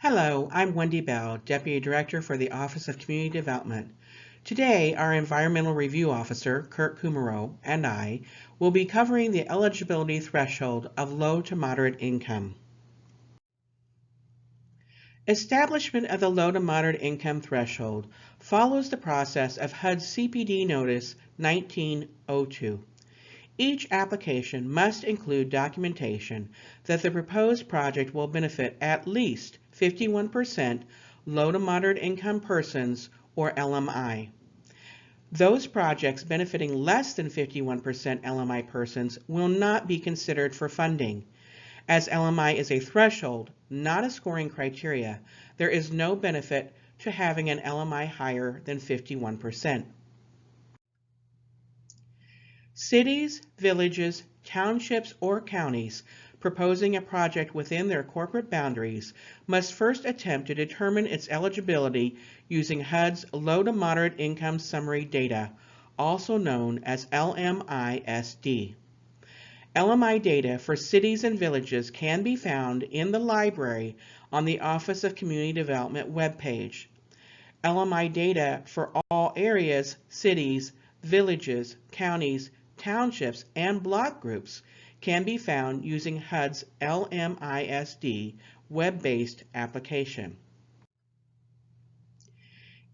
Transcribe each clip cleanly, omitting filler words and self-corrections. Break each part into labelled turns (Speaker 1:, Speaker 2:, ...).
Speaker 1: Hello, I'm Wendy Bell, Deputy Director for the Office of Community Development. Today, our Environmental Review Officer, Kirk Kumerow, and I will be covering the eligibility threshold of low to moderate income. Establishment of the low to moderate income threshold follows the process of HUD's CPD Notice 1902. Each application must include documentation that the proposed project will benefit at least 51% low to moderate income persons, or LMI. Those projects benefiting less than 51% LMI persons will not be considered for funding. As LMI is a threshold, not a scoring criteria, there is no benefit to having an LMI higher than 51%. Cities, villages, townships, or counties proposing a project within their corporate boundaries must first attempt to determine its eligibility using HUD's Low to Moderate Income Summary Data, also known as LMISD. LMI data for cities and villages can be found in the library on the Office of Community Development webpage. LMI data for all areas, cities, villages, counties, townships, and block groups can be found using HUD's LMISD web-based application.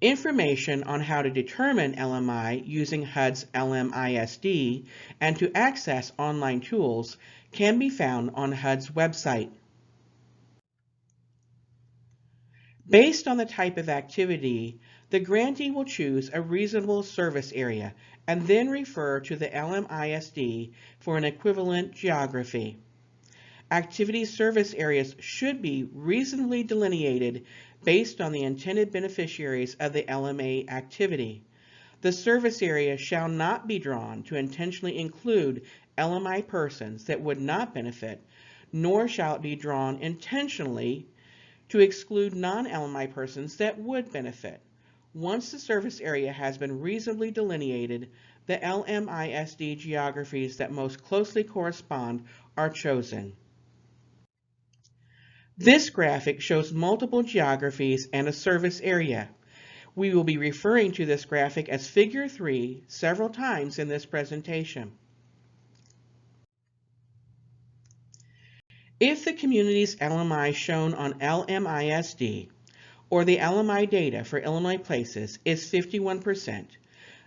Speaker 1: Information on how to determine LMI using HUD's LMISD and to access online tools can be found on HUD's website. Based on the type of activity, the grantee will choose a reasonable service area and then refer to the LMISD for an equivalent geography. Activity service areas should be reasonably delineated based on the intended beneficiaries of the LMA activity. The service area shall not be drawn to intentionally include LMI persons that would not benefit, nor shall it be drawn intentionally to exclude non-LMI persons that would benefit. Once the service area has been reasonably delineated, the LMISD geographies that most closely correspond are chosen. This graphic shows multiple geographies and a service area. We will be referring to this graphic as Figure 3 several times in this presentation. If the community's LMI shown on LMISD or the LMI data for Illinois Places is 51%,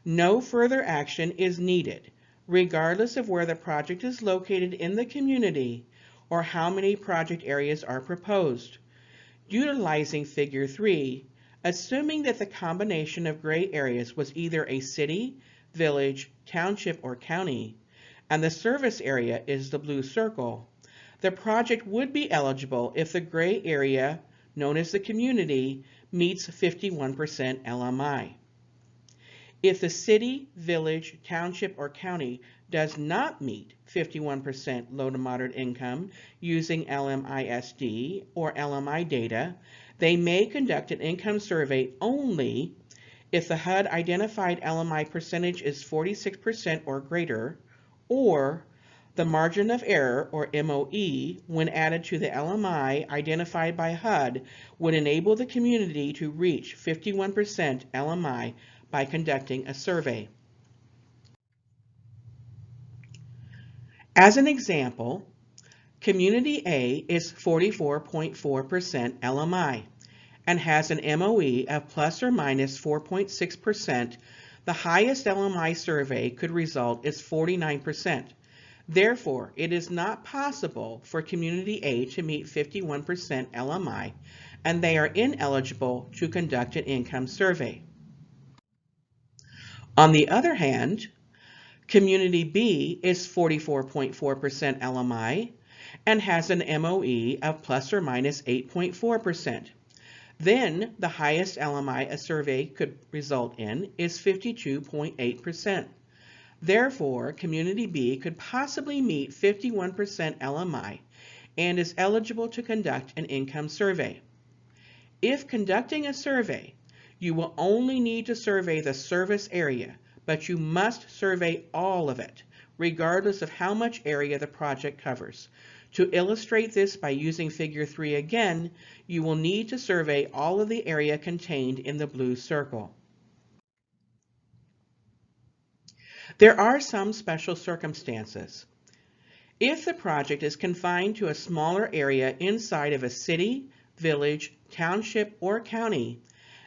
Speaker 1: no further action is needed, regardless of where the project is located in the community or how many project areas are proposed. Utilizing Figure 3, assuming that the combination of gray areas was either a city, village, township, or county, and the service area is the blue circle, the project would be eligible if the gray area, known as the community, meets 51% LMI. If the city, village, township, or county does not meet 51% low to moderate income using LMISD or LMI data, they may conduct an income survey only if the HUD identified LMI percentage is 46% or greater, or the margin of error, or MOE, when added to the LMI identified by HUD would enable the community to reach 51% LMI by conducting a survey. As an example, Community A is 44.4% LMI and has an MOE of plus or minus 4.6%. The highest LMI survey could result is 49%. Therefore, it is not possible for Community A to meet 51% LMI, and they are ineligible to conduct an income survey. On the other hand, Community B is 44.4% LMI and has an MOE of plus or minus 8.4%. Then, the highest LMI a survey could result in is 52.8%. Therefore, Community B could possibly meet 51% LMI and is eligible to conduct an income survey. If conducting a survey, you will only need to survey the service area, but you must survey all of it, regardless of how much area the project covers. To illustrate this by using figure 3 again, you will need to survey all of the area contained in the blue circle. There are some special circumstances. If the project is confined to a smaller area inside of a city, village, township, or county,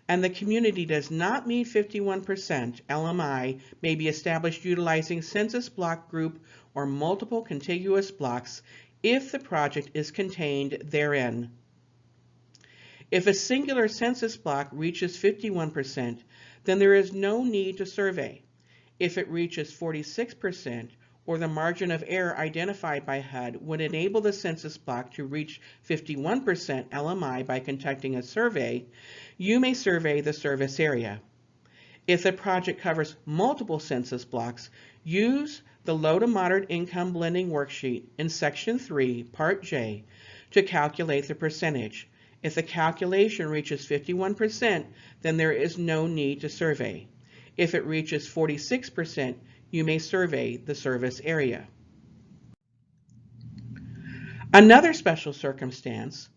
Speaker 1: and the community does not meet 51%, LMI may be established utilizing census block group or multiple contiguous blocks if the project is contained therein. If a singular census block reaches 51%, then there is no need to survey. If it reaches 46%, or the margin of error identified by HUD would enable the census block to reach 51% LMI by conducting a survey, you may survey the service area. If the project covers multiple census blocks, use the low to moderate income blending worksheet in Section 3, Part J, to calculate the percentage. If the calculation reaches 51%, then there is no need to survey. If it reaches 46%, you may survey the service area. Another special circumstance,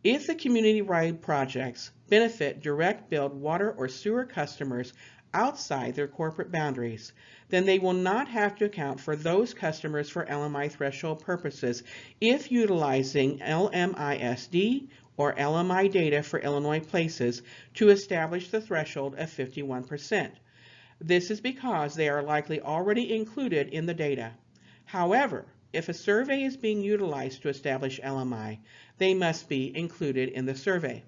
Speaker 1: if the community-wide projects benefit direct billed water or sewer customers outside their corporate boundaries, then they will not have to account for those customers for LMI threshold purposes if utilizing LMISD or LMI data for Illinois places to establish the threshold of 51%. This is because they are likely already included in the data. However, if a survey is being utilized to establish LMI, they must be included in the survey.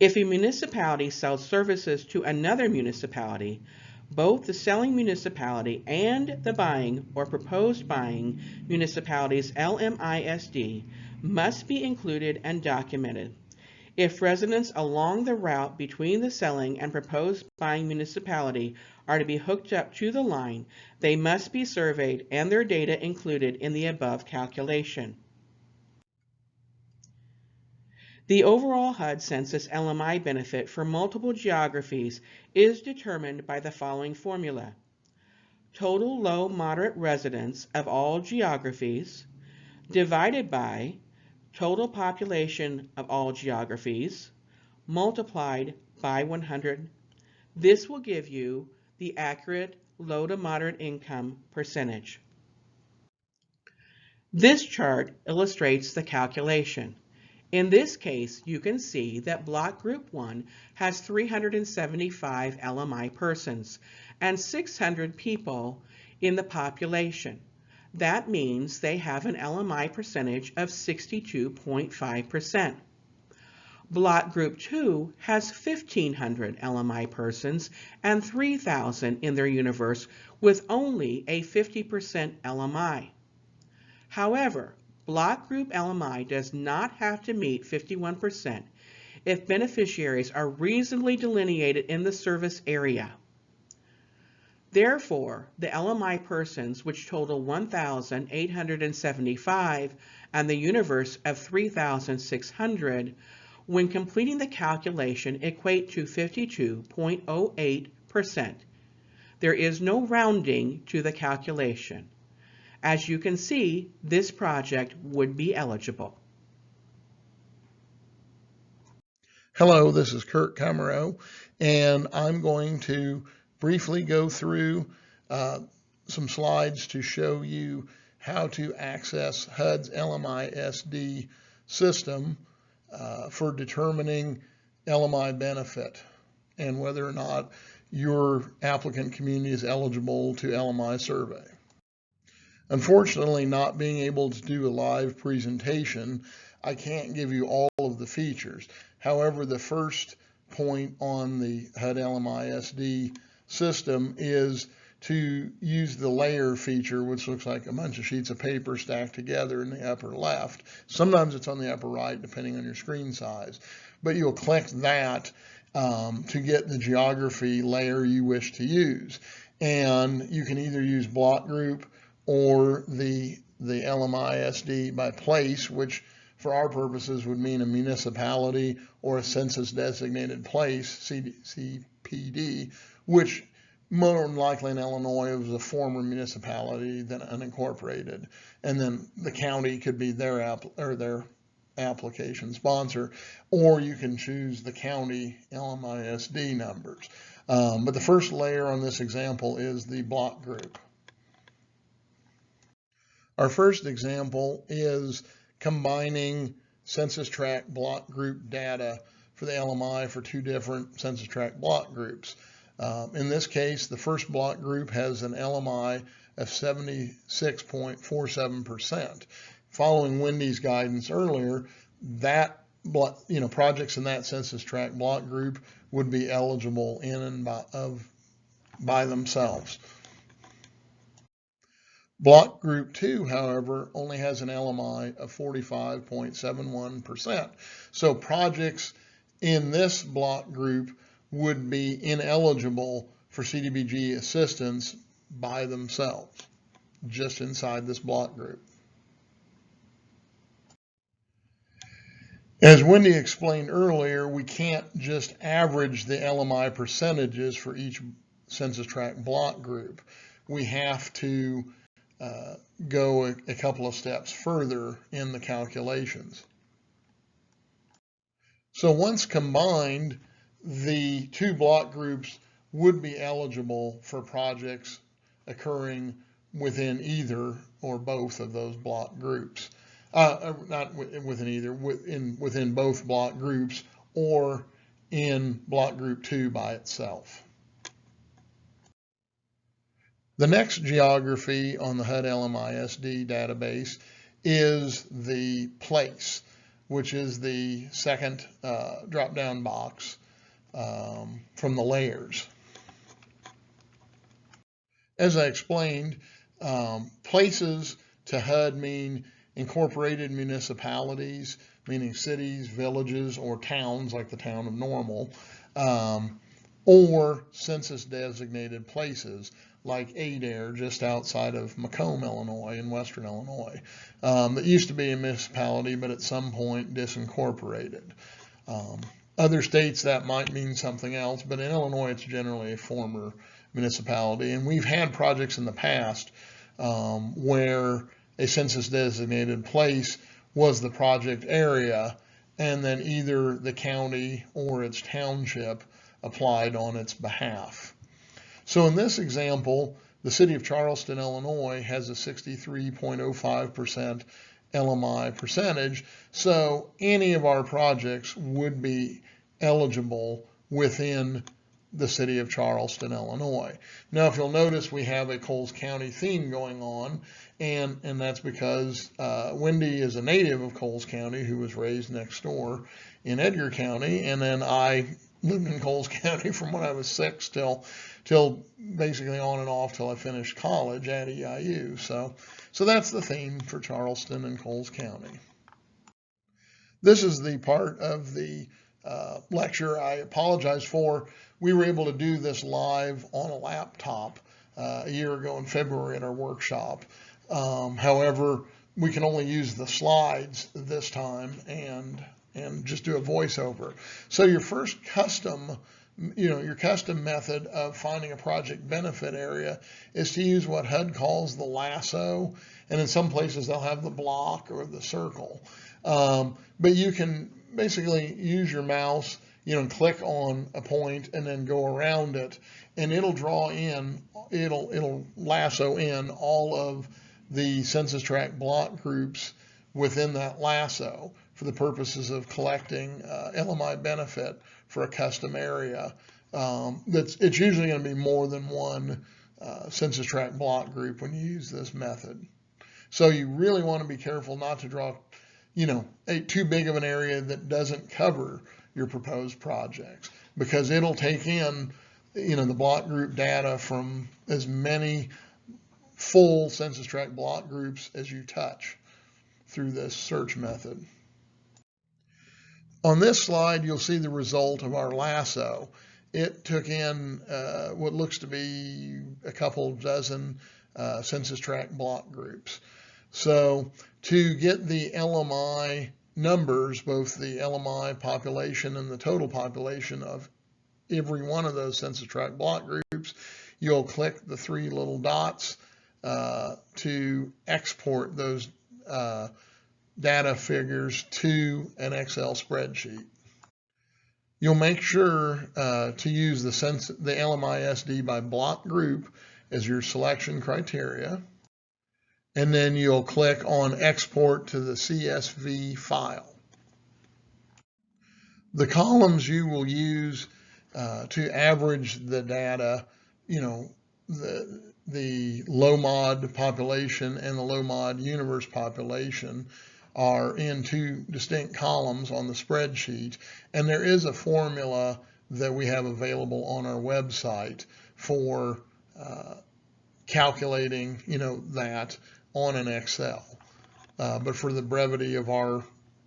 Speaker 1: If a municipality sells services to another municipality, both the selling municipality and the buying or proposed buying municipality's LMISD must be included and documented. If residents along the route between the selling and proposed buying municipality are to be hooked up to the line, they must be surveyed and their data included in the above calculation. The overall HUD census LMI benefit for multiple geographies is determined by the following formula. Total low-moderate residents of all geographies divided by total population of all geographies multiplied by 100. This will give you the accurate low to moderate income percentage. This chart illustrates the calculation. In this case, you can see that Block Group 1 has 375 LMI persons and 600 people in the population. That means they have an LMI percentage of 62.5%. Block Group 2 has 1,500 LMI persons and 3,000 in their universe with only a 50% LMI. However, Block Group LMI does not have to meet 51% if beneficiaries are reasonably delineated in the service area. Therefore, the LMI persons, which total 1,875 and the universe of 3,600, when completing the calculation equate to 52.08%. There is no rounding to the calculation. As you can see, this project would be eligible.
Speaker 2: Hello, this is Kirk Kumerow, and I'm going to briefly go through some slides to show you how to access HUD's LMISD system for determining LMI benefit and whether or not your applicant community is eligible to LMI survey. Unfortunately, not being able to do a live presentation, I can't give you all of the features. However, the first point on the HUD LMISD system is to use the layer feature, which looks like a bunch of sheets of paper stacked together in the upper left. Sometimes it's on the upper right, depending on your screen size. But you'll click that to get the geography layer you wish to use. And you can either use block group or the LMISD by place, which for our purposes would mean a municipality or a census designated place, CPD, which more than likely in Illinois, it was a former municipality, then unincorporated, and then the county could be their application sponsor, or you can choose the county LMISD numbers. But the first layer on this example is the block group. Our first example is combining census tract block group data for the LMI for two different census tract block groups. In this case, the first block group has an LMI of 76.47%. Following Wendy's guidance earlier, that projects in that census tract block group would be eligible in and by themselves. Block group 2, however, only has an LMI of 45.71%. So projects in this block group would be ineligible for CDBG assistance by themselves, just inside this block group. As Wendy explained earlier, we can't just average the LMI percentages for each census tract block group. We have to go a couple of steps further in the calculations. So once combined, the two block groups would be eligible for projects occurring within either or both of those block groups. Not within either, within both block groups or in block group 2 by itself. The next geography on the HUD LMISD database is the place, which is the second drop-down box from the layers. As I explained, places to HUD mean incorporated municipalities, meaning cities, villages, or towns like the town of Normal, or census designated places like Adair, just outside of Macomb, Illinois, in western Illinois, that used to be a municipality, but at some point disincorporated. Other states that might mean something else, but in Illinois it's generally a former municipality. And we've had projects in the past where a census designated place was the project area, and then either the county or its township applied on its behalf. So in this example, the city of Charleston, Illinois has a 63.05% LMI percentage, so any of our projects would be eligible within the city of Charleston, Illinois. Now, if you'll notice, we have a Coles County theme going on, and that's because Wendy is a native of Coles County who was raised next door in Edgar County, and then I lived in Coles County from when I was 6 till basically on and off till I finished college at EIU. So that's the theme for Charleston and Coles County. This is the part of the lecture I apologize for. We were able to do this live on a laptop a year ago in February at our workshop. However, we can only use the slides this time and just do a voiceover. So your first custom method of finding a project benefit area is to use what HUD calls the lasso, and in some places they'll have the block or the circle. But you can basically use your mouse, and click on a point and then go around it, and it'll lasso in all of the census tract block groups within that lasso for the purposes of collecting LMI benefit for a custom area. It's usually going to be more than one census tract block group when you use this method. So you really want to be careful not to draw, too big of an area that doesn't cover your proposed projects, because it'll take in, the block group data from as many full census tract block groups as you touch through this search method. On this slide, you'll see the result of our lasso. It took in what looks to be a couple dozen census tract block groups. So to get the LMI numbers, both the LMI population and the total population of every one of those census tract block groups, you'll click the three little dots to export those data figures to an Excel spreadsheet. You'll make sure to use the LMI SD by block group as your selection criteria. And then you'll click on export to the CSV file. The columns you will use to average the data, the low mod population and the low mod universe population are in two distinct columns on the spreadsheet, and there is a formula that we have available on our website for calculating, that on an Excel. But for the brevity of our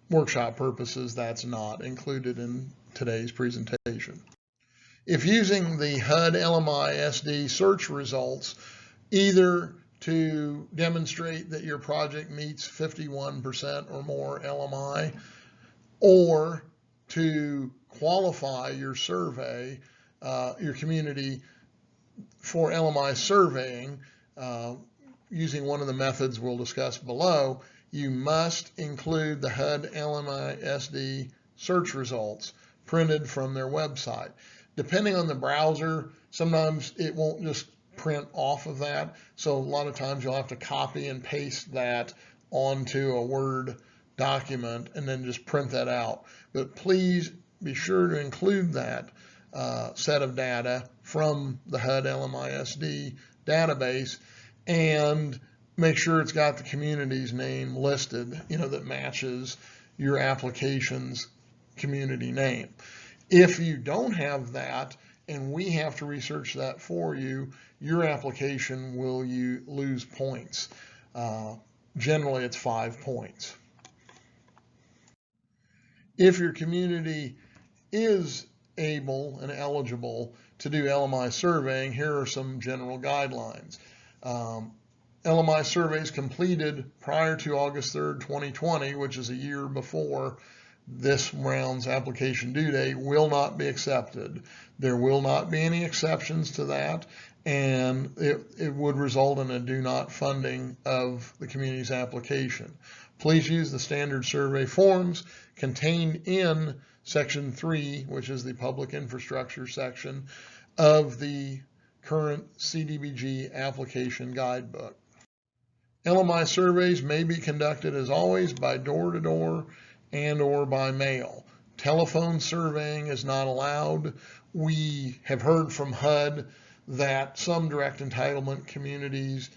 Speaker 2: workshop purposes, that's not included in today's presentation. If using the HUD LMI SD search results, either to demonstrate that your project meets 51% or more LMI, or to qualify your survey, your community for LMI surveying, using one of the methods we'll discuss below, you must include the HUD LMI SD search results printed from their website. Depending on the browser, sometimes it won't just print off of that. So a lot of times you'll have to copy and paste that onto a Word document and then just print that out. But please be sure to include that set of data from the HUD LMI SD database, and make sure it's got the community's name listed, that matches your application's community name. If you don't have that and we have to research that for you, your application will lose points. Generally, it's 5 points. If your community is able and eligible to do LMI surveying, here are some general guidelines. LMI surveys completed prior to August 3rd, 2020, which is a year before this round's application due date, will not be accepted. There will not be any exceptions to that, and it would result in a do not funding of the community's application. Please use the standard survey forms contained in Section 3, which is the public infrastructure section of the current CDBG application guidebook. LMI surveys may be conducted, as always, by door-to-door and or by mail. Telephone surveying is not allowed. We have heard from HUD that some direct entitlement communities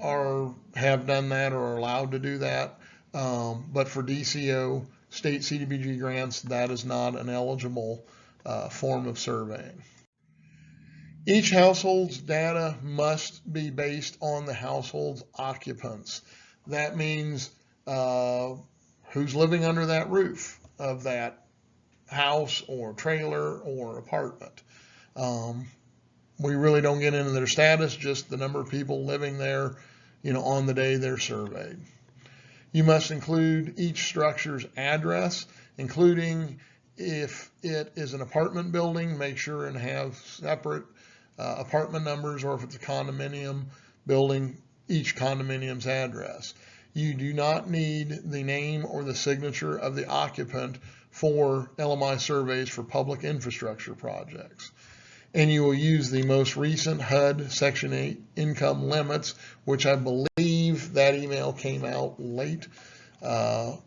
Speaker 2: have done that or are allowed to do that. But for DCO, state CDBG grants, that is not an eligible form of surveying. Each household's data must be based on the household's occupants. That means who's living under that roof of that house or trailer or apartment. We really don't get into their status, just the number of people living there, on the day they're surveyed. You must include each structure's address, including if it is an apartment building, make sure and have separate apartment numbers, or if it's a condominium building, each condominium's address. You do not need the name or the signature of the occupant for LMI surveys for public infrastructure projects. And you will use the most recent HUD Section 8 income limits, which I believe that email came out late the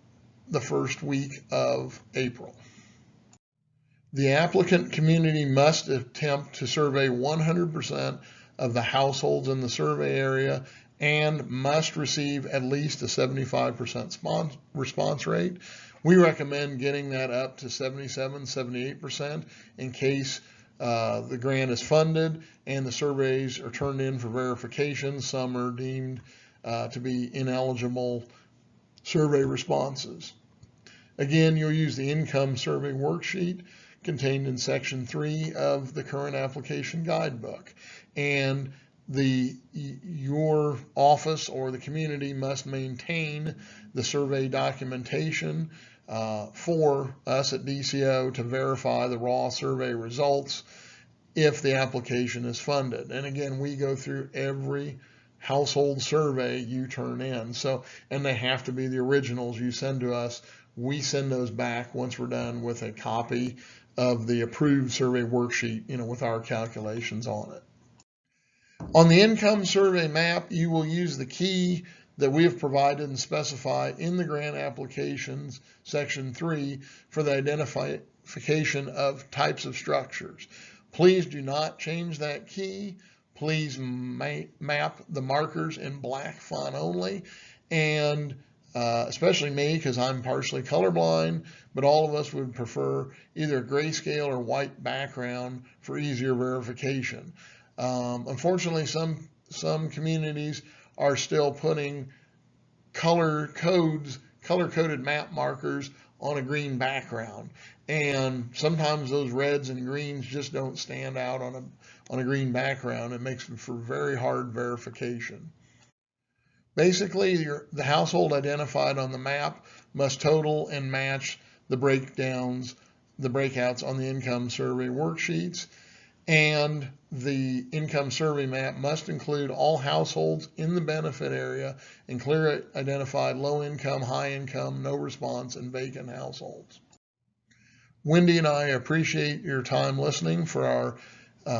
Speaker 2: first week of April. The applicant community must attempt to survey 100% of the households in the survey area and must receive at least a 75% response rate. We recommend getting that up to 77, 78% in case the grant is funded and the surveys are turned in for verification. Some are deemed to be ineligible survey responses. Again, you'll use the income survey worksheet contained in Section 3 of the current application guidebook. And your office or the community must maintain the survey documentation for us at DCO to verify the raw survey results. if the application is funded. And again, we go through every household survey you turn in. And they have to be the originals you send to us. We send those back once we're done with a copy of the approved survey worksheet, with our calculations on it. On the income survey map, you will use the key that we have provided and specify in the grant applications, section 3, for the identification of types of structures. Please do not change that key. Please map the markers in black font only, and especially me, because I'm partially colorblind, but all of us would prefer either a grayscale or white background for easier verification. Unfortunately, some communities are still putting color-coded map markers on a green background, and sometimes those reds and greens just don't stand out on a green background. It makes for very hard verification. Basically, the household identified on the map must total and match the breakouts on the income survey worksheets, and the income survey map must include all households in the benefit area and clearly identified low income, high income, no response, and vacant households. Wendy and I appreciate your time listening for our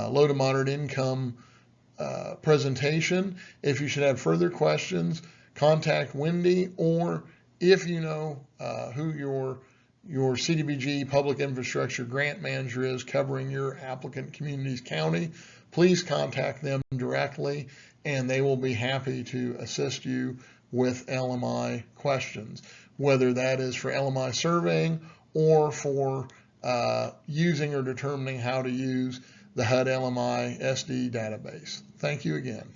Speaker 2: low to moderate income presentation. If you should have further questions, contact Wendy, or if you know who your CDBG Public Infrastructure Grant Manager is covering your applicant community's county, please contact them directly, and they will be happy to assist you with LMI questions, whether that is for LMI surveying or for using or determining how to use the HUD LMI SD database. Thank you again.